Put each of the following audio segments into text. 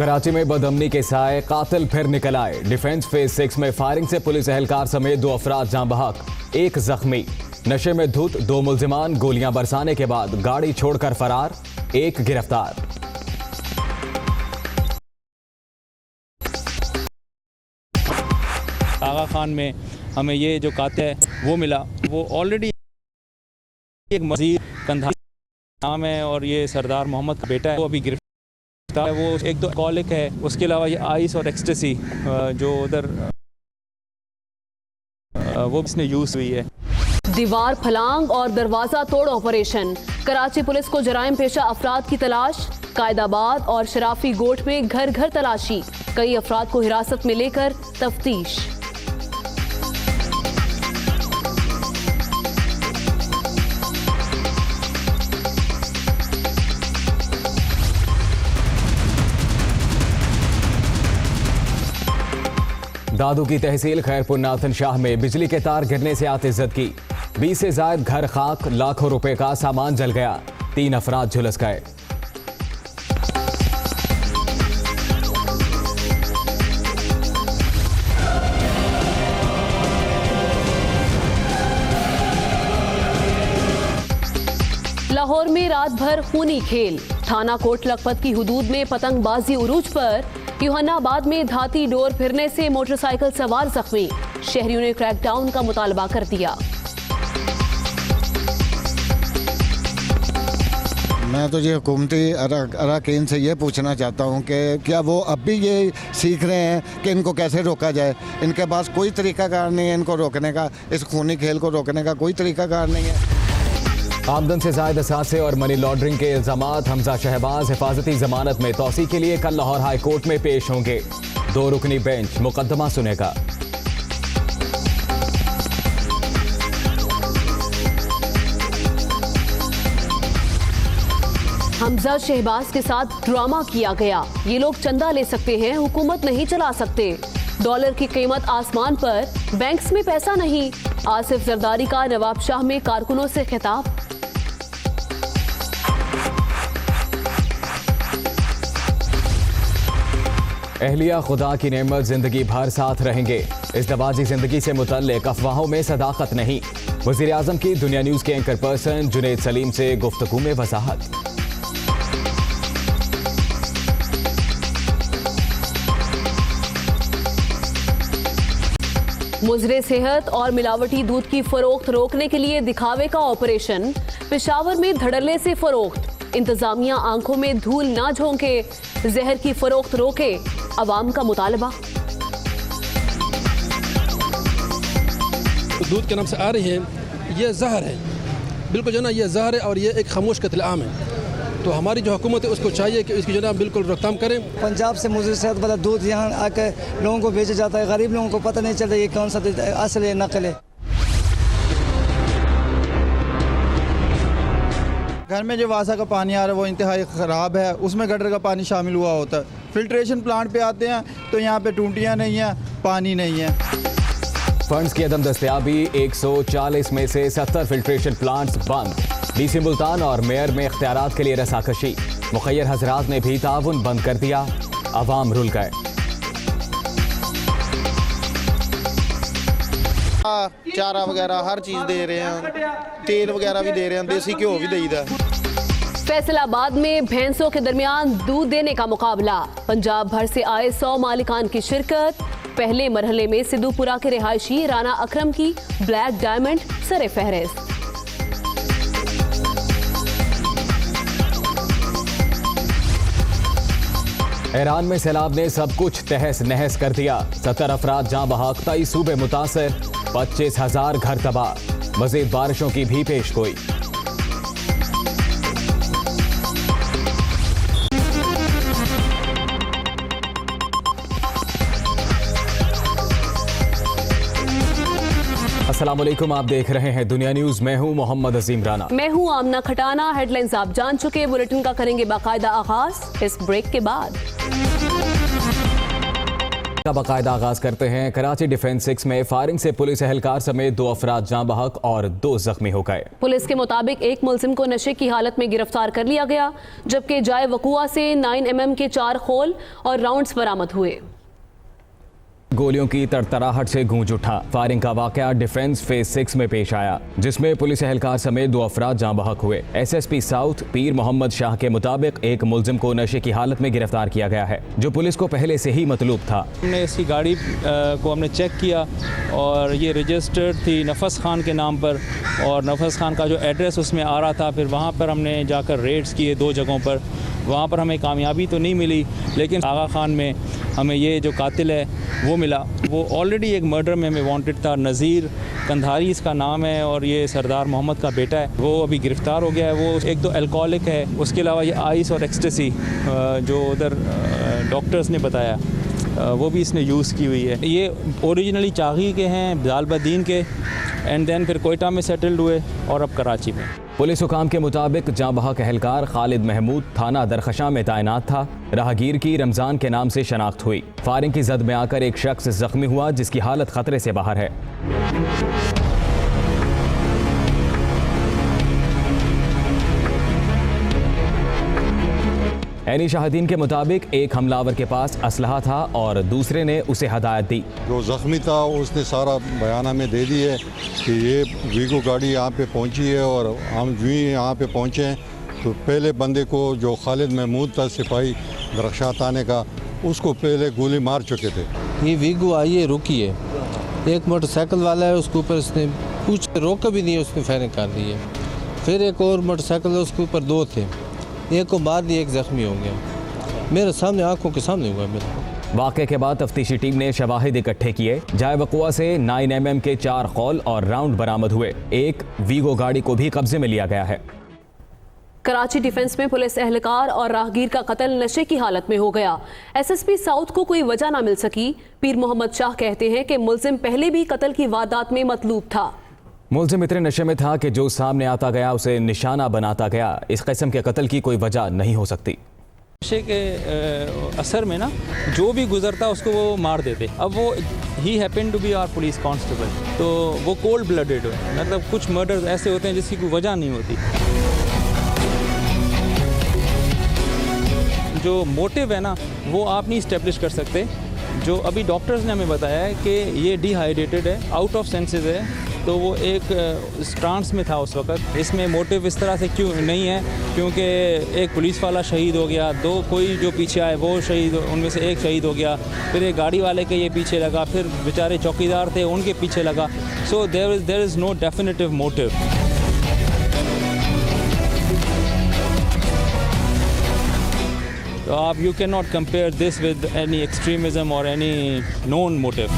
कराची में बदअमनी के साए कातिल फिर निकल आए। डिफेंस फेज 6 में फायरिंग से पुलिस एहलकार समेत 2 अफराद जाँ बहक, 1 जख्मी। नशे में धुत 2 मुल्जिमान गोलियां बरसाने के बाद गाड़ी छोड़कर फरार, 1 गिरफ्तार। आगा खान में हमें ये जो कातिल है वो मिला, वो ऑलरेडी एक मजीद कंधा नाम है और ये सरदार मोहम्मद का बेटा है, वो अभी गिरफ्तार है। वो 1-2 कॉलिक है, उसके अलावा ये आइस और एक्सटेसी जो उधर वो इसने यूज़ हुई है। दीवार फलांग और दरवाजा तोड़ ऑपरेशन। कराची पुलिस को जराइम पेशा अफराद की तलाश। कायदाबाद और शराफी गोट में घर घर तलाशी, कई अफराद को हिरासत में लेकर तफ्तीश। दादू की तहसील खैरपुर नाथन शाह में बिजली के तार गिरने से आतिज़त की, 20 से ज्यादा घर खाक, लाखों रुपए का सामान जल गया, 3 अफराद झुलस गए। लाहौर में रात भर खूनी खेल। थाना कोट लखपत की हुदूद में पतंगबाजी उरूज पर। यूहन्नाबाद में धाती डोर फिरने से मोटरसाइकिल सवार जख्मी। शहरियों ने क्रैकडाउन का मुतालबा कर दिया। मैं तो ये हुकूमती अरकान से ये पूछना चाहता हूँ कि क्या वो अब भी ये सीख रहे हैं कि इनको कैसे रोका जाए? इनके पास कोई तरीकाकार नहीं है इनको रोकने का, इस खूनी खेल को रोकने का कोई तरीकाकार नहीं है। आमदन से जायद असासे और मनी लॉन्ड्रिंग के इल्जामात। हमजा शहबाज हिफाजती जमानत में तौसी के लिए कल लाहौर हाई कोर्ट में पेश होंगे। 2 रुकनी बेंच मुकदमा सुनेगा। हमजा शहबाज के साथ ड्रामा किया गया। ये लोग चंदा ले सकते हैं, हुकूमत नहीं चला सकते। डॉलर की कीमत आसमान पर, बैंक्स में पैसा नहीं। आसिफ जरदारी का नवाबशाह में कारकुनों से खिताब। अहलिया खुदा की नेमत जिंदगी भर साथ रहेंगे। इज़्दवाजी जिंदगी से मुतल्लिक अफवाहों में सदाकत नहीं। वज़ीर आज़म की दुनिया न्यूज़ के एंकर पर्सन जुनैद सलीम से गुफ्तगू में वजाहत। मुजरे सेहत और मिलावटी दूध की फरोख्त रोकने के लिए दिखावे का ऑपरेशन। पेशावर में धड़ल्ले से फरोख्त। इंतजामिया आंखों में धूल ना झोंके, जहर की फरोख्त रोके, अवाम का मुतालबा। दूध के नाम से आ रही है, ये जहर है, बिल्कुल जो ना ये जहर है और ये एक खामोश कत्ल आम है। तो हमारी जो हुकूमत है उसको चाहिए कि इसकी जो ना बिल्कुल रोकथाम करें। पंजाब से मुझे सेहत वाला दूध यहाँ आकर लोगों को बेचा जाता है, गरीब लोगों को पता नहीं चलता ये कौन सा असल है नकल है। घर में जो वासा का पानी आ रहा है वो इंतहाई ख़राब है, उसमें गटर का पानी शामिल हुआ होता है। फिल्ट्रेशन प्लांट पे आते हैं तो यहाँ पे टूटियाँ नहीं हैं, पानी नहीं है। फंड्स की अदम दस्तयाबी, 140 में से 70 फिल्ट्रेशन प्लांट्स बंद। डीसी मुल्तान और मेयर में इख्तियारात के लिए रसाकशी। मुखय्यर हजरात ने भी ताउन बंद कर दिया, अवाम रुल गए। चारा वगैरह हर चीज़ दे रहे हैं, तेल वगैरह भी दे रहे हैं, देसी घ्यो भी देईदा। फैसलाबाद में भैंसों के दरमियान दूध देने का मुकाबला। पंजाब भर से आए 100 मालिकान की शिरकत। पहले मरहले में सिद्धूपुरा के रिहायशी राना अकरम की ब्लैक डायमंड सरे फहरिस्त। ईरान में सैलाब ने सब कुछ तहस नहस कर दिया। 70 अफराद जाँ बहक, 23 सूबे मुतासर, 25,000 घर तबाह। मजीद बारिशों की भी पेशगोई। अस्सलामुअलैकुम, आप देख रहे हैं दुनिया न्यूज़। मैं हूं मोहम्मद अजीम राना। मैं हूं आमना खटाना। हेडलाइंस आप जान चुके, बुलेटिन का करेंगे बाकायदा आगाज इस ब्रेक के बाद। का बाकायदा आगाज करते हैं। कराची डिफेंस 6 में फायरिंग से पुलिस एहलकार समेत 2 अफराद जाँ बहक और 2 जख्मी हो गए। पुलिस के मुताबिक एक मुलजिम को नशे की हालत में गिरफ्तार कर लिया गया, जबकि जाए वकुआ से 9mm के 4 खोल और राउंड्स बरामद हुए। गोलियों की तड़तड़ाहट से गूंज उठा। फायरिंग का वाकया डिफेंस फेज 6 में पेश आया, जिसमें पुलिस एहलकार समेत 2 अफराद जाँ बहक हुए। SSP साउथ पीर मोहम्मद शाह के मुताबिक एक मुलजिम को नशे की हालत में गिरफ्तार किया गया है, जो पुलिस को पहले से ही मतलूब था। हमने इसकी गाड़ी को हमने चेक किया और ये रजिस्टर्ड थी नफस खान के नाम पर, और नफस खान का जो एड्रेस उसमें आ रहा था। फिर वहाँ पर हमने जाकर रेड्स किए 2 जगहों पर। वहाँ पर हमें कामयाबी तो नहीं मिली, लेकिन आगा खान में हमें ये जो कातिल है वो मिला। वो ऑलरेडी एक मर्डर में हमें वांटेड था। नज़ीर कंधारी इसका नाम है और ये सरदार मोहम्मद का बेटा है। वो अभी गिरफ़्तार हो गया है। वो एक तो अल्कोहलिक है, उसके अलावा ये आइस और एक्सटेसी जो उधर डॉक्टर्स ने बताया वो भी इसने यूज़ की हुई है। ये ओरिजिनली चागी के हैं, जालबद्दीन के, एंड देन फिर कोयटा में सेटल्ड हुए और अब कराची में। पुलिस हुकाम के मुताबिक जाँ बहक एहलकार खालिद महमूद थाना दरखशां में तैनात था। राहगीर की रमज़ान के नाम से शनाख्त हुई। फायरिंग की जद में आकर एक शख्स जख्मी हुआ, जिसकी हालत खतरे से बाहर है। ऐनी शाहिदीन के मुताबिक एक हमलावर के पास असलहा था और दूसरे ने उसे हदायत दी। जो ज़ख्मी था उसने सारा बयाना में दे दी है कि ये वीगो गाड़ी यहाँ पे पहुँची है और हम जो ही यहाँ पे पहुँचे हैं तो पहले बंदे को जो खालिद महमूद था सिपाही दरख्शां थाने का, उसको पहले गोली मार चुके थे। ये वीगो आई है, रुकी है। एक मोटरसाइकिल वाला है, उसके ऊपर इसने पूछ रोका भी नहीं है, उसने फायरिंग कर दी है। फिर एक और मोटरसाइकिल है, उसके ऊपर 2 थे, एक को मार दिया, एक जख्मी हो गया। मेरे सामने आंखों के सामने हुआ मेरे। वाक़े के बाद तफ्तीशी टीम ने शवाहिद इकट्ठे किए। जाए वकुआ से 9mm के 4 खौल और राउंड बरामद हुए। एक वीगो गाड़ी को भी कब्जे में लिया गया है। कराची डिफेंस में पुलिस एहलकार और राहगीर का कत्ल नशे की हालत में हो गया। SSP साउथ को कोई वजह ना मिल सकी। पीर मोहम्मद शाह कहते हैं कि मुलजिम पहले भी कत्ल की वारदात में मतलूब था। मुलजिम इतने नशे में था कि जो सामने आता गया उसे निशाना बनाता गया। इस किस्म के कत्ल की कोई वजह नहीं हो सकती। नशे के असर में ना जो भी गुजरता उसको वो मार देते। अब वो ही happen to be our police constable, तो वो कोल्ड ब्लडेड है। मतलब कुछ मर्डर्स ऐसे होते हैं जिसकी कोई वजह नहीं होती। जो मोटिव है ना वो आप नहीं इस्टेब्लिश कर सकते। जो अभी डॉक्टर्स ने हमें बताया है कि ये डिहाइड्रेटेड है, आउट ऑफ सेंसेस है, तो वो एक ट्रांस में था उस वक्त। इसमें मोटिव इस तरह से क्यों नहीं है, क्योंकि एक पुलिस वाला शहीद हो गया, 2 कोई जो पीछे आए वो शहीद, उनमें से एक शहीद हो गया, फिर एक गाड़ी वाले के ये पीछे लगा, फिर बेचारे चौकीदार थे उनके पीछे लगा। So there is no definitive motive. तो आप you can not compare this with any extremism और एनी नोन मोटिव।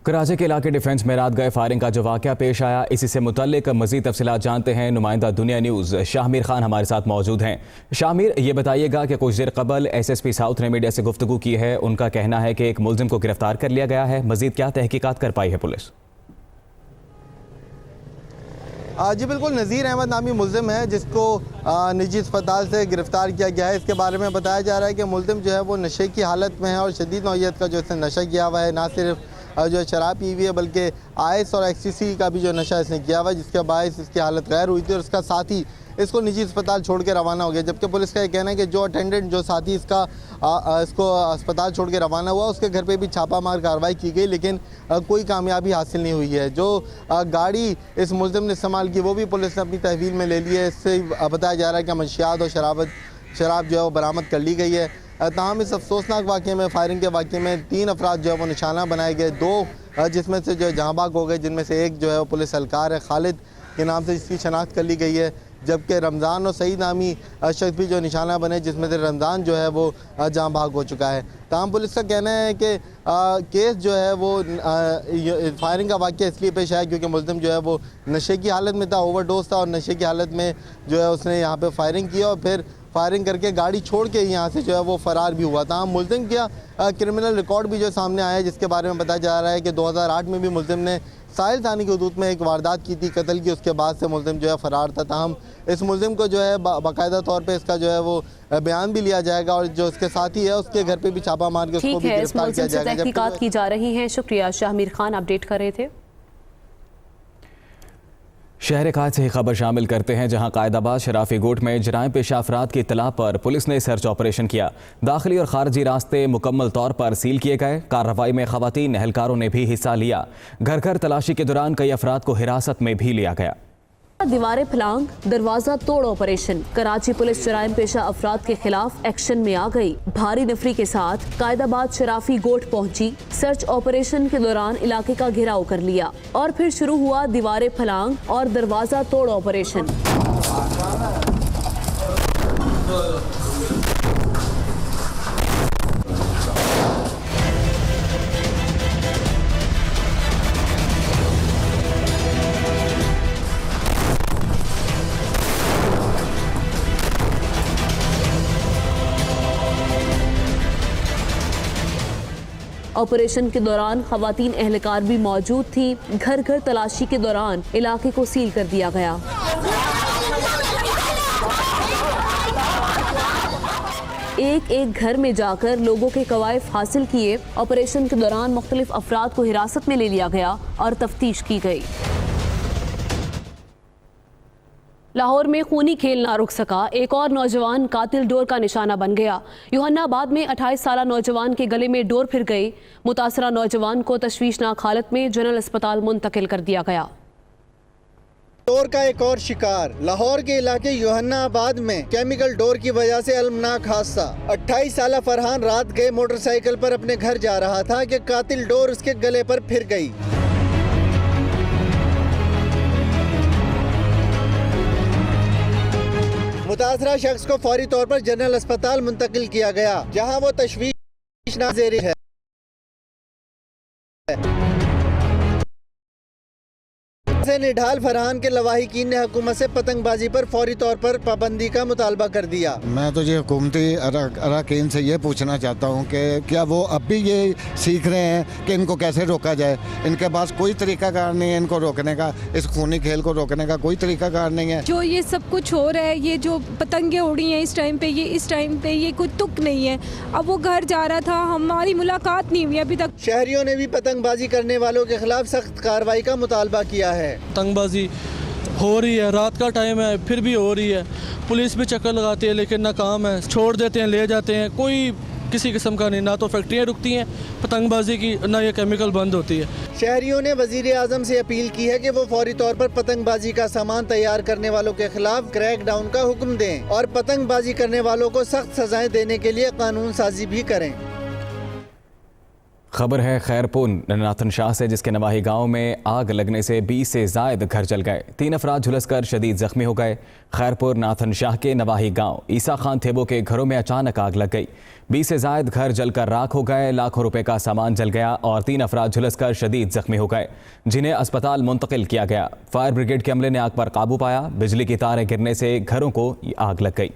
कराची के इलाके डिफेंस में रात गए फायरिंग का जो वाक़या पेश आया, इसी से मुतल्लिक मज़ीद तफसीलात जानते हैं। नुमाइंदा दुनिया न्यूज़ शाहमीर खान हमारे साथ मौजूद हैं। शाहमीर, ये बताइएगा कि कुछ देर कबल SSP साउथ ने मीडिया से गुफ्तगू की है। उनका कहना है कि एक मुलजिम को गिरफ्तार कर लिया गया है। मज़ीद क्या तहकीकात कर पाई है पुलिस? जी बिल्कुल, नज़ीर अहमद नामी मुलजिम है जिसको निजी अस्पताल से गिरफ़्तार किया गया है। इसके बारे में बताया जा रहा है कि मुलजिम जो है वो नशे की हालत में है और शदीद नौइयत का जो इसने नशा किया हुआ है। ना सिर्फ जो शराब पी हुई है बल्कि आइस और एक्सटेसी का भी जो नशा इसने किया हुआ है, जिसके बायस इसकी हालत गैर हुई थी और इसका साथी इसको निजी अस्पताल छोड़ के रवाना हो गया। जबकि पुलिस का ये कहना है कि जो अटेंडेंट जो साथी इसका इसको अस्पताल छोड़ के रवाना हुआ, उसके घर पे भी छापामार कार्रवाई की गई, लेकिन कोई कामयाबी हासिल नहीं हुई है। जो गाड़ी इस मुलजिम ने इस्तेमाल की वो भी पुलिस ने अपनी तहवील में ले ली है। इससे बताया जा रहा है कि मंशियात और शराब जो है वो बरामद कर ली गई है। ताहम इस अफसोसनाक वाक़े में, फायरिंग के वाक़े में 3 अफराद जो है वो निशाना बनाए गए। 2 जिसमें से जो जहाँ बाग हो गए, जिनमें से एक जो है वो पुलिस एहलकार है, खालिद के नाम से जिसकी शनाख्त कर ली गई है। जबकि रमज़ान और सईद नामी शख्स भी जो निशाना बने, जिसमें से रमज़ान जो है वो जहाँ भाग हो चुका है। तमाम पुलिस का कहना है कि केस जो है वो फायरिंग का वाक़या इसलिए पेश आया क्योंकि मुलजिम जो है वो नशे की हालत में था, ओवरडोज था और नशे की हालत में जो है उसने यहाँ पे फायरिंग की और फिर फायरिंग करके गाड़ी छोड़ के यहाँ से जो है वो फ़रार भी हुआ था। मुलजिम का क्रिमिनल रिकॉर्ड भी जो सामने आया है, जिसके बारे में बताया जा रहा है कि 2008 में भी मुलजिम ने साहिल थाने की हदूद में एक वारदात की थी कत्ल की, उसके बाद से मुलजिम जो है फ़रार था। ताहम इस मुलजिम को जो है बाकायदा तौर पे इसका जो है वो बयान भी लिया जाएगा और जो उसके साथी है उसके घर पे भी छापा मार के उसको भी गिरफ्तार किया जाएगा। तहकीकात की जा रही हैं। शुक्रिया, शाहमीर खान अपडेट कर रहे थे। शहर कायद से ही खबर शामिल करते हैं, जहां कायदाबाद शराफी गोट में जराइम पेशा अफराद की इत्तला पर पुलिस ने सर्च ऑपरेशन किया। दाखिली और खारजी रास्ते मुकम्मल तौर पर सील किए गए। कार्रवाई में खवातीन एहलकारों ने भी हिस्सा लिया। घर घर तलाशी के दौरान कई अफराद को हिरासत में भी लिया गया। दीवारें फलांग दरवाजा तोड़ ऑपरेशन। कराची पुलिस जराइम पेशा अफराद के खिलाफ एक्शन में आ गई। भारी नफरी के साथ कायदाबाद शराफी गोट पहुंची। सर्च ऑपरेशन के दौरान इलाके का घेराव कर लिया और फिर शुरू हुआ दीवारें फलांग और दरवाजा तोड़ ऑपरेशन। ऑपरेशन के दौरान खवातीन एहलकार भी मौजूद थी। घर घर तलाशी के दौरान इलाके को सील कर दिया गया। एक एक घर में जाकर लोगों के कवायफ हासिल किए। ऑपरेशन के दौरान मुख्तलिफ अफराद को हिरासत में ले लिया गया और तफ्तीश की गई। लाहौर में खूनी खेल ना रुक सका। एक और नौजवान कातिल डोर का निशाना बन गया। यूहन्नाबाद में 28 साला नौजवान के गले में डोर फिर गई। मुतासरा नौजवान को तशवीशनाक हालत में जनरल अस्पताल मुंतकिल कर दिया गया। डोर का एक और शिकार। लाहौर के इलाके यूहन्नाबाद में केमिकल डोर की वजह से अलमनाक हादसा। 28 साला फरहान रात गए मोटरसाइकिल पर अपने घर जा रहा था कि कातिल डोर उसके गले पर फिर गई। मुतासरा शख्स को फौरी तौर पर जनरल अस्पताल मुंतकिल किया गया, जहां वो तशवीशनाक ज़ेर है। निढाल फरहान के लवाहिकीन ने हुकूमत से पतंगबाजी पर फौरी तौर पर पाबंदी का मुतालबा कर दिया। मैं तो ये हुकूमती अरकान से ये पूछना चाहता हूँ कि क्या वो अब भी ये सीख रहे हैं कि इनको कैसे रोका जाए। इनके पास कोई तरीकाकार नहीं है इनको रोकने का, इस खूनी खेल को रोकने का कोई तरीकाकार नहीं है। जो ये सब कुछ हो रहा है, ये जो पतंगे उड़ी हैं इस टाइम पे ये कोई तुक नहीं है। अब वो घर जा रहा था, हमारी मुलाकात नहीं हुई अभी तक। शहरियों ने भी पतंगबाजी करने वालों के खिलाफ सख्त कार्रवाई का मुतालबा किया है। पतंगबाजी हो रही है, रात का टाइम है फिर भी हो रही है। पुलिस भी चक्कर लगाती है लेकिन नाकाम है। छोड़ देते हैं, ले जाते हैं, कोई किसी किस्म का नहीं। ना तो फैक्ट्रियाँ रुकती हैं पतंगबाजी की, ना ये केमिकल बंद होती है। शहरियों ने वजीर आज़म से अपील की है कि वो फौरी तौर पर पतंगबाजी का सामान तैयार करने वालों के खिलाफ क्रैक डाउन का हुक्म दें और पतंगबाजी करने वालों को सख्त सजाएं देने के लिए कानून साजी भी करें। खबर है खैरपुर नाथन शाह से, जिसके नवाही गांव में आग लगने से 20 से जायद घर जल गए। 3 अफराद झुलसकर शदीद जख्मी हो गए। खैरपुर नाथन शाह के नवाही गांव ईसा खान थेबो के घरों में अचानक आग लग गई। 20 से जायद घर जलकर राख हो गए। लाखों रुपए का सामान जल गया और 3 अफराद झुलसकर शदीद जख्मी हो गए, जिन्हें अस्पताल मुंतकिल किया गया। फायर ब्रिगेड के अमले ने आग पर काबू पाया। बिजली की तारें गिरने से घरों को आग लग गई।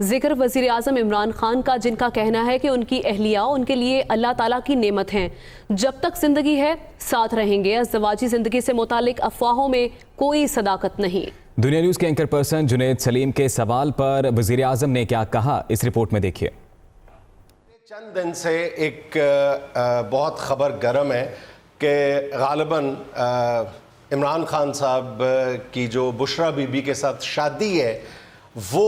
जिक्र वज़ीर आज़म इमरान खान का, जिनका कहना है कि उनकी अहलिया उनके लिए अल्लाह ताला की नेमत हैं, जब तक जिंदगी है साथ रहेंगे। अज़दवाजी जिंदगी से मुतालिक अफवाहों में कोई सदाकत नहीं। दुनिया न्यूज़ के एंकर पर्सन जुनैद सलीम के सवाल पर वज़ीर आज़म ने क्या कहा, इस रिपोर्ट में देखिए। चंद दिन से एक बहुत खबर गर्म है कि गालिबन इमरान खान साहब की जो बुशरा बीबी के साथ शादी है वो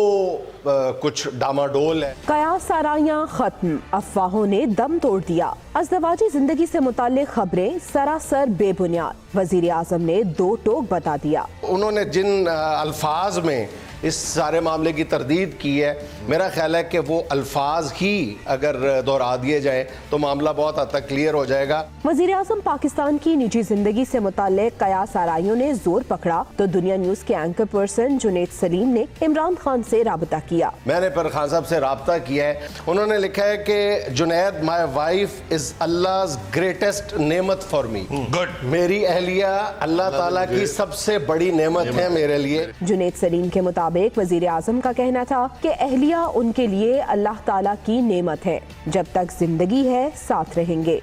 कुछ डामाडोल है। कयास साराइयां खत्म, अफवाहों ने दम तोड़ दिया। अज़दवाजी जिंदगी से मुताल्लिक खबरें सरासर बेबुनियाद। वज़ीर आज़म ने 2 टोक बता दिया। उन्होंने जिन अल्फाज में इस सारे मामले की तरदीद की है। मेरा ख्याल है कि वो अल्फाज ही अगर दोहरा दिए जाए तो मामला बहुत हद तक क्लियर हो जाएगा। वज़ीर आज़म पाकिस्तान की निजी जिंदगी से मुताल्लिक़ कयास आराइयों ने जोर पकड़ा तो दुनिया न्यूज के एंकर पर्सन जुनैद सलीम ने इमरान खान से राबता किया। मैंने पर खान साहब से राबता किया है, उन्होंने लिखा है कि जुनैद, माई वाइफ इज अल्लाह's ग्रेटेस्ट नेमत फॉर मी। गुड। मेरी अहलिया अल्लाह ताला की सबसे बड़ी नेमत है मेरे लिए। जुनैद सलीम के मुताबिक वज़ीर आज़म का कहना था कि अहलिया उनके लिए अल्लाह ताला की नेमत है, जब तक जिंदगी है साथ रहेंगे।